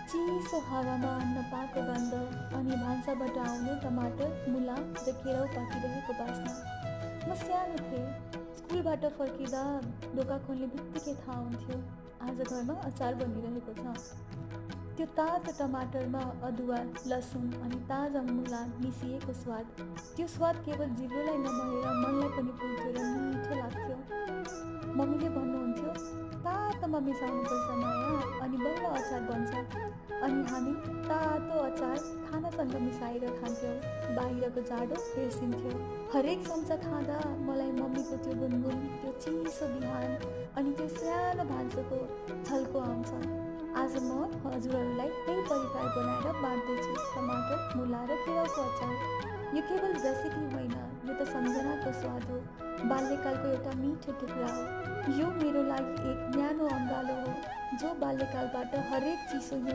चिसो हावामा अन्न पाको गन्ध अनि भान्साबाट आउने टमाटर, मुला र केराउ पाकिरहेको बास्ना। म सानो थिएँ, स्कुलबाट फर्किँदा ढोका खोल्ने बित्तिकै थाहा हुन्थ्यो आज घरमा अचार बनिरहेको छ। त्यो तातो टमाटरमा अदुवा, लसुन अनि ताजा मुला मिसिएको स्वाद, त्यो स्वाद केवल जिब्रोलाई नभएर मनलाई पनि पुग्थ्यो र मिठो लाग्थ्यो। मम्मीले भन्नुहुन्थ्यो, तातोमा मिसाउनुपर्छ माया अनि बल्ल अचार बन्छ। अनि हामी तातो अचार खानासँग मिसाएर खान्थ्यौँ। बाहिरको जाडो बिर्सिन्थ्यो। हरेक चम्चा खाँदा मलाई मम्मीको त्यो गुनगुन, त्यो चिसो बिहान अनि त्यो सानो भान्साको झल्को आउँछ। आज म हजुरहरूलाई त्यही परिकार बनाएर बाँड्दैछु, टमाटर, मुला र केराउको अचार। यो केवल रेसिपी होइन, यो त सम्झनाको स्वाद हो, बाल्यकालको एउटा मिठो टुक्रा हो। यो मेरो लागि एक न्यानो अँगालो हो जो बाल्यकालबाट हरेक चिसो